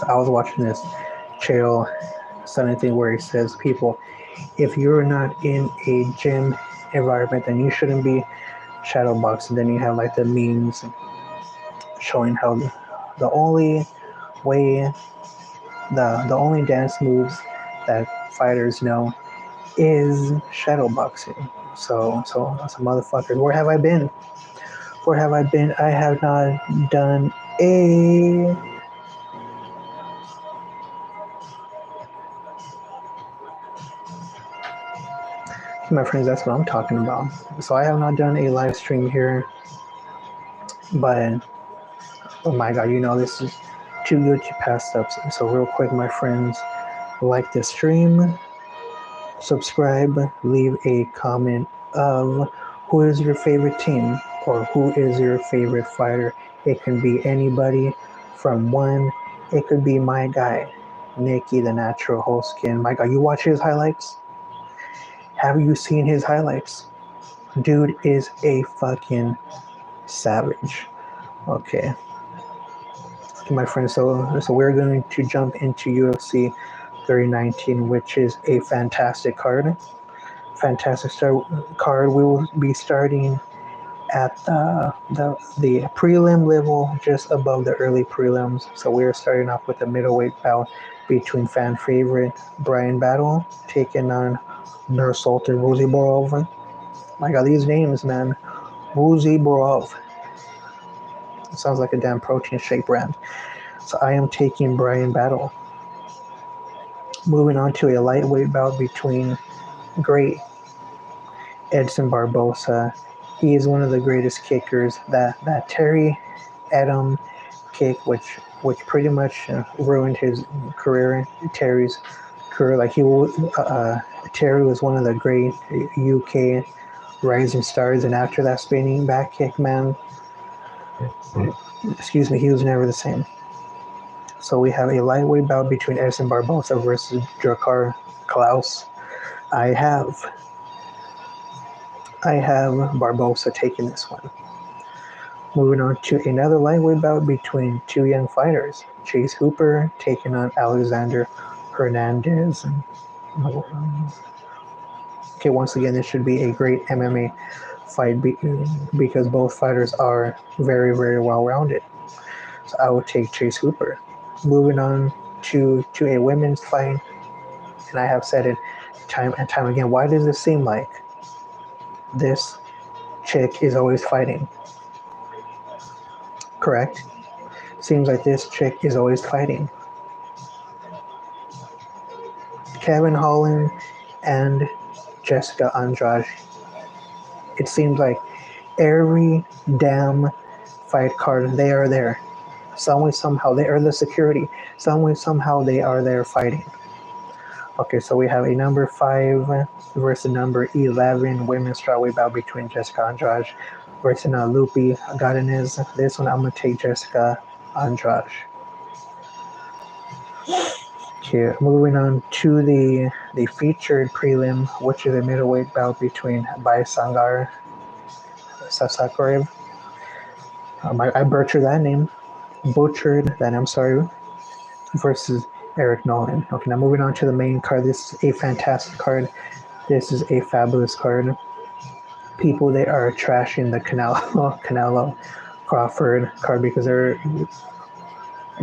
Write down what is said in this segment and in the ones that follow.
So I was watching this Chael Sunny thing where he says, people, if you're not in a gym environment, then you shouldn't be shadow boxing. Then you have like the memes showing how the only way, the only dance moves that fighters know is shadow boxing. So motherfuckers, where have I been? Where have I been? I have not done a. My friends, that's what I'm talking about. So I have not done a live stream here, but oh my god, this is too good to pass up. So real quick, my friends, like the stream, subscribe, leave a comment of who is your favorite team or who is your favorite fighter. It can be anybody from one. It could be my guy, Nikki, the natural whole skin. My god, you watch his highlights? Have you seen his highlights? Dude is a fucking savage. Okay, my friends. So we're going to jump into UFC 319, which is a fantastic card. Card. We will be starting at the prelim level, just above the early prelims. So we're starting off with a middleweight bout between fan favorite Brian Battle taking on Nursultan Ruziborov. My god, these names, man. Ruziborov. Sounds like a damn protein shake brand. So I am taking Brian Battle. Moving on to a lightweight bout between great Edson Barbosa. He is one of the greatest kickers. That Terry Adam kick, which pretty much ruined his career. Terry's career, like Terry was one of the great UK rising stars, and after that spinning back kick, man, excuse me, he was never the same. So we have a lightweight bout between Edson Barbosa versus Drakkar Klaus. I have Barbosa taking this one. Moving on to another lightweight bout between two young fighters. Chase Hooper taking on Alexander Hernandez. Okay, once again, this should be a great MMA fight because both fighters are very, very well-rounded. So I would take Chase Hooper. Moving on to a women's fight, and I have said it time and time again, why does it seem like this chick is always fighting? Correct? Seems like this chick is always fighting. Kevin Holland and Jessica Andrade. It seems like every damn fight card, they are there. Some way, somehow, they are the security. Some way, somehow, they are there fighting. Okay, so we have a number 5 versus number 11 women's strawweight bout between Jessica Andrade versus Lupi Godinez. This one, I'm going to take Jessica Andrade. Okay, moving on to the featured prelim, which is a middleweight bout between Baisangar Sasakarev. I butchered that name. I'm sorry. Versus Eric Nolan. Okay, now moving on to the main card. This is a fantastic card. This is a fabulous card. People, they are trashing the Canelo Crawford card because they're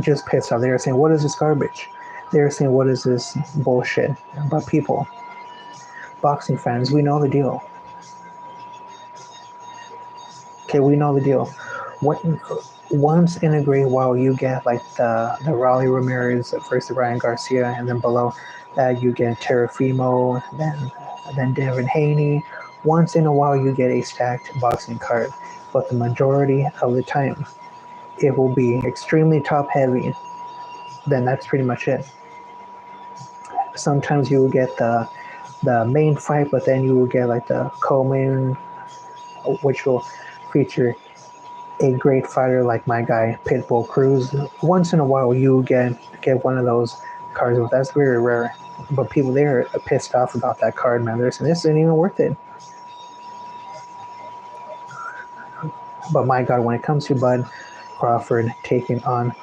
just pissed off. They're saying, what is this garbage? They're saying, what is this bullshit? But people, boxing fans, we know the deal. Okay, we know the deal. Once in a great while, you get like the Raleigh Ramirez versus Ryan Garcia, and then below that you get Terafimo, then Devin Haney. Once in a while, you get a stacked boxing card, but the majority of the time, it will be extremely top heavy. Then that's pretty much it. Sometimes you will get the main fight, but then you will get like the co-main, which will feature a great fighter like my guy Pitbull Cruz. Once in a while you get one of those cards, but that's very rare. But people, they're pissed off about that card, man. They're saying this isn't even worth it. But my god, when it comes to Bud Crawford taking on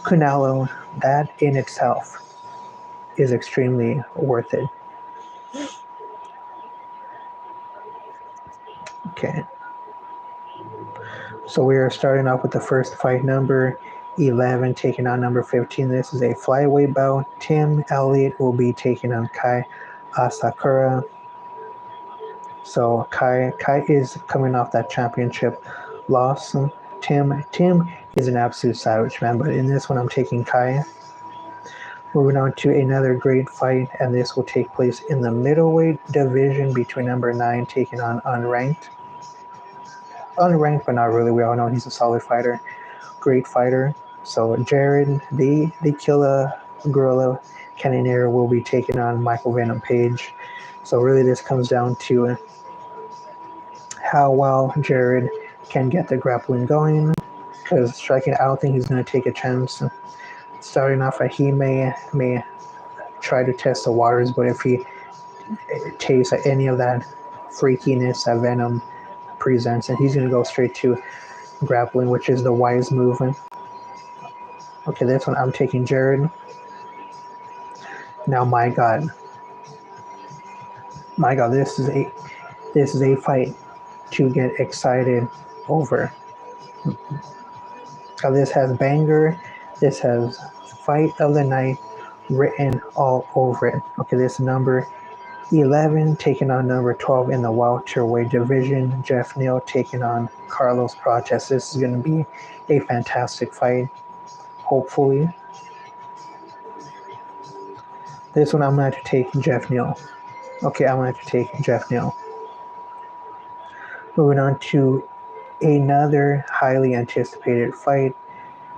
Canelo, that in itself is extremely worth it. Okay, so we are starting off with the first fight, number 11 taking on number 15. This is a flyweight bout. Tim Elliott will be taking on Kai Asakura. So Kai is coming off that championship loss. Tim is an absolute savage, man. But in this one, I'm taking Kai. Moving on to another great fight, and this will take place in the middleweight division between number 9 taking on unranked. Unranked, but not really. We all know he's a solid fighter, great fighter. So Jared, the killer gorilla Cannonier, will be taking on Michael Venom Page. So really, this comes down to how well Jared can get the grappling going. Because striking, I don't think he's going to take a chance. Starting off, he may try to test the waters, but if he tastes any of that freakiness that Venom presents, and he's going to go straight to grappling, which is the wise move. Okay, this one I'm taking Jared. Now, my God, this is a fight to get excited over. This has banger. This has fight of the night written all over it. Okay, this number 11 taking on number 12 in the welterweight division. Jeff Neal taking on Carlos Prates. This is going to be a fantastic fight, hopefully. This one I'm going to have to take Jeff Neal. Okay, I'm going to have to take Jeff Neal. Moving on to another highly anticipated fight.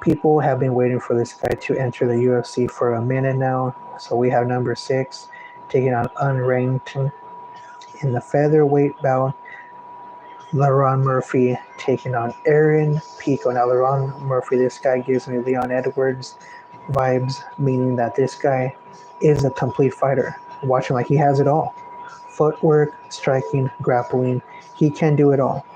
People have been waiting for this guy to enter the UFC for a minute now. So we have number 6 taking on unranked in the featherweight bout. Leron Murphy taking on Aaron Pico. Now, Leron Murphy, this guy gives me Leon Edwards vibes, meaning that this guy is a complete fighter. Watch him like he has it all. Footwork, striking, grappling. He can do it all.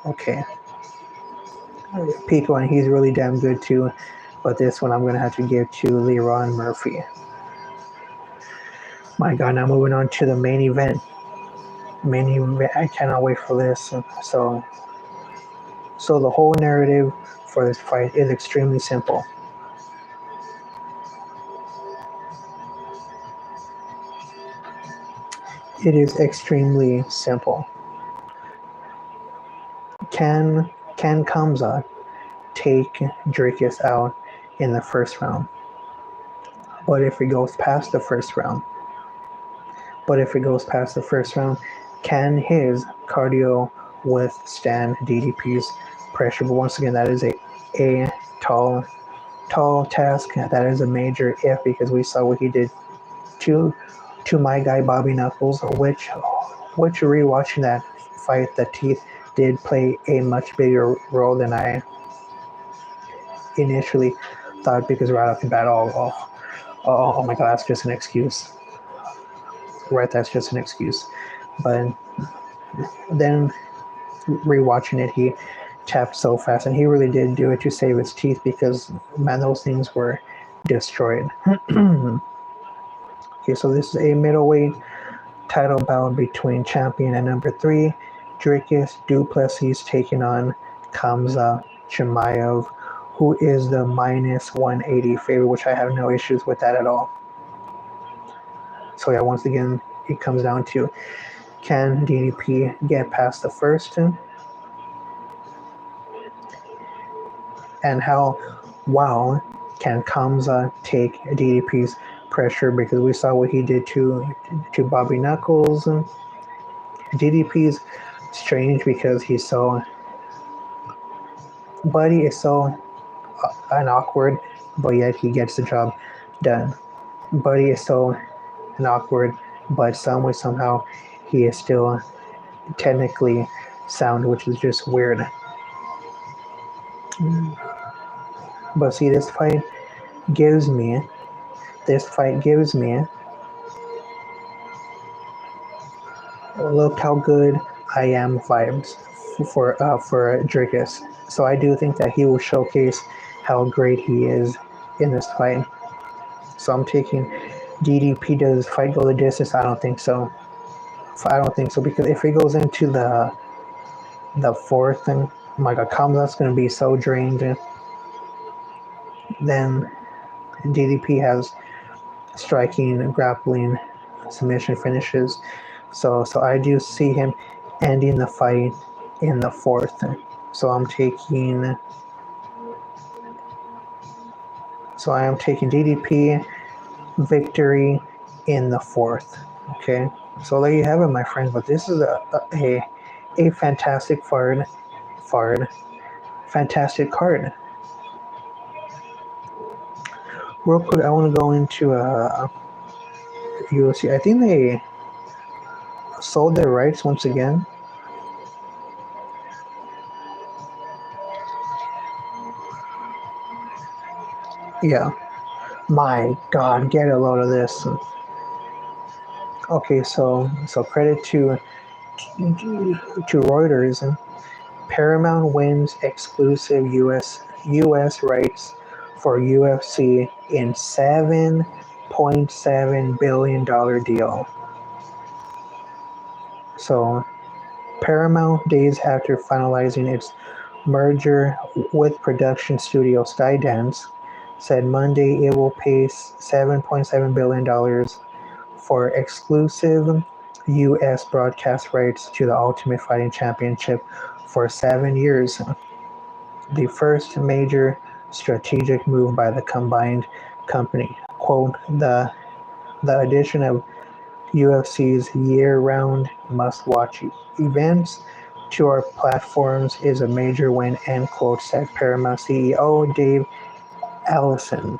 Okay. Pico, and he's really damn good too. But this one I'm going to have to give to Leron Murphy. My God, now moving on to the main event. I cannot wait for this. So the whole narrative for this fight is extremely simple. It is extremely simple. Can Kamza take Dricus out in the first round? But if it goes past the first round, can his cardio withstand DDP's pressure? But once again, that is a tall task. That is a major if, because we saw what he did to my guy Bobby Knuckles, which rewatching that fight, the teeth did play a much bigger role than I initially thought, because right off the bat, oh my God, that's just an excuse. Right, that's just an excuse. But then rewatching it, he tapped so fast, and he really did do it to save his teeth, because, man, those things were destroyed. Okay, so this is a middleweight title bout between champion and number 3, Dricus du Plessis, taking on Kamza Chimaev, who is the minus 180 favorite, which I have no issues with that at all. So yeah, once again, it comes down to, can DDP get past the first? And how well can Kamza take DDP's pressure? Because we saw what he did to Bobby Knuckles. DDP's strange because he's so, Buddy is so awkward, but yet he gets the job done. Buddy is so awkward, but somehow he is still technically sound, which is just weird. But see, this fight gives me look how good I am vibes for Dricus. So I do think that he will showcase how great he is in this fight. So I'm taking DDP. Does fight go the distance? I don't think so. I don't think so, because if it goes into the fourth, and oh my god, Kamzat's gonna be so drained. Then DDP has striking, grappling, submission finishes. So I do see him ending the fight in the fourth. So I'm taking. So I am taking DDP victory in the fourth. Okay. So there you have it, my friends. But this is a fantastic fantastic card. Real quick, I want to go into UFC. I think they sold their rights once again. Yeah. My God, get a load of this. Okay, so credit to Reuters. Paramount wins exclusive US rights for UFC in $7.7 billion deal. So Paramount, days after finalizing its merger with production studio Skydance, said Monday it will pay $7.7 billion for exclusive U.S. broadcast rights to the Ultimate Fighting Championship for 7 years, the first major strategic move by the combined company. Quote, the addition of UFC's year-round must-watch events to our platforms is a major win, end quote, said Paramount CEO Dave Allison.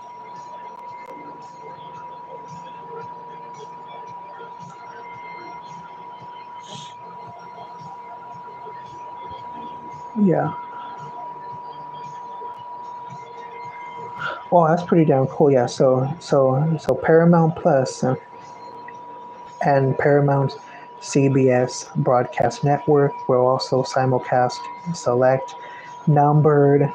Yeah. Well, that's pretty damn cool. Yeah. So Paramount Plus and Paramount CBS broadcast network will also simulcast select numbered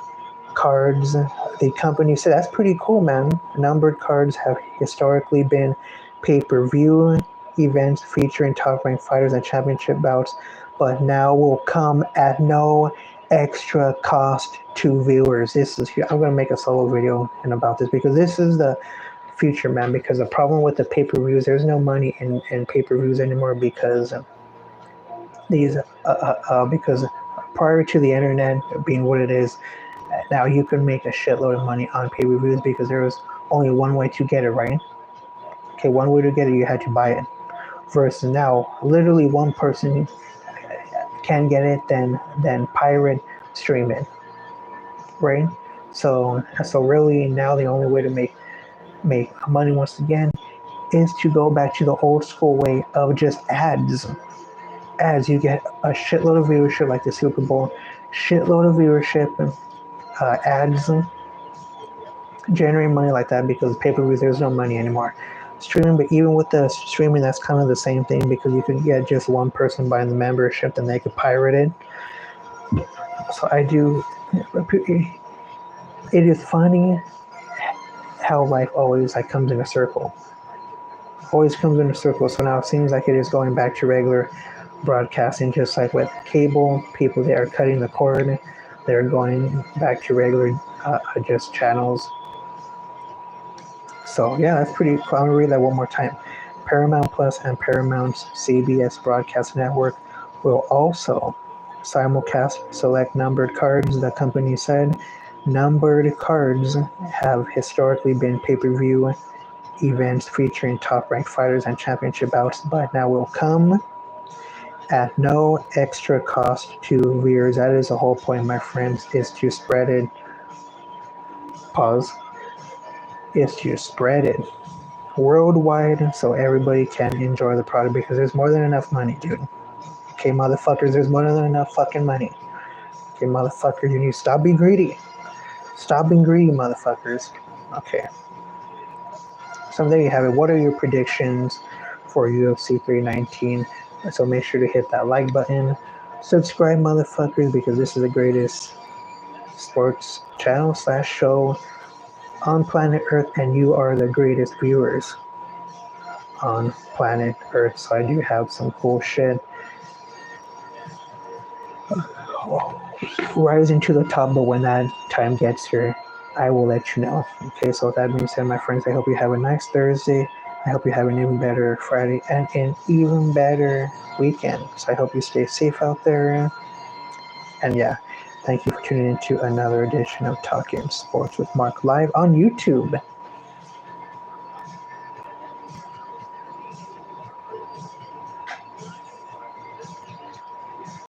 cards. The company said that's pretty cool, man. Numbered cards have historically been pay-per-view events featuring top-ranked fighters and championship bouts, but now will come at no extra cost to viewers. This is I'm gonna make a solo video and about this, because this is the future, man. Because the problem with the pay-per-views, there's no money in pay-per-views anymore, because these because prior to the internet being what it is now, you can make a shitload of money on pay-per-views because there was only one way to get it, right? Okay, one way to get it, you had to buy it. Versus now, literally one person can get it, then pirate stream it, right? So really now the only way to make money once again is to go back to the old school way of just ads. Ads, you get a shitload of viewership, like the Super Bowl, shitload of viewership, ads generate money like that, because pay-per-view, there's no money anymore. Streaming, but even with the streaming, that's kind of the same thing, because you could get just one person buying the membership, then they could pirate it. So I do. It is funny how life always like comes in a circle. Always comes in a circle. So now it seems like it is going back to regular broadcasting, just like with cable. People, they are cutting the cord. They're going back to regular just channels. So yeah, that's pretty cool. I'm gonna read that one more time. Paramount Plus and Paramount's CBS broadcast network will also simulcast select numbered cards, the company said. Numbered cards have historically been pay-per-view events featuring top-ranked fighters and championship bouts, but now will come at no extra cost to viewers. That is the whole point, my friends, is to spread it. Pause. Is to spread it worldwide so everybody can enjoy the product, because there's more than enough money, dude. Okay, motherfuckers, there's more than enough fucking money. Okay, motherfuckers, you need to stop being greedy. Stop being greedy, motherfuckers. Okay. So there you have it. What are your predictions for UFC 319? So make sure to hit that like button. Subscribe, motherfuckers, because this is the greatest sports channel slash show on planet Earth, and you are the greatest viewers on planet Earth. So I do have some cool shit rising to the top, but when that time gets here, I will let you know. Okay, so with that being said, my friends, I hope you have a nice Thursday. I hope you have an even better Friday and an even better weekend. So I hope you stay safe out there. And yeah, thank you for tuning in to another edition of Talkin Sports with Mark live on YouTube.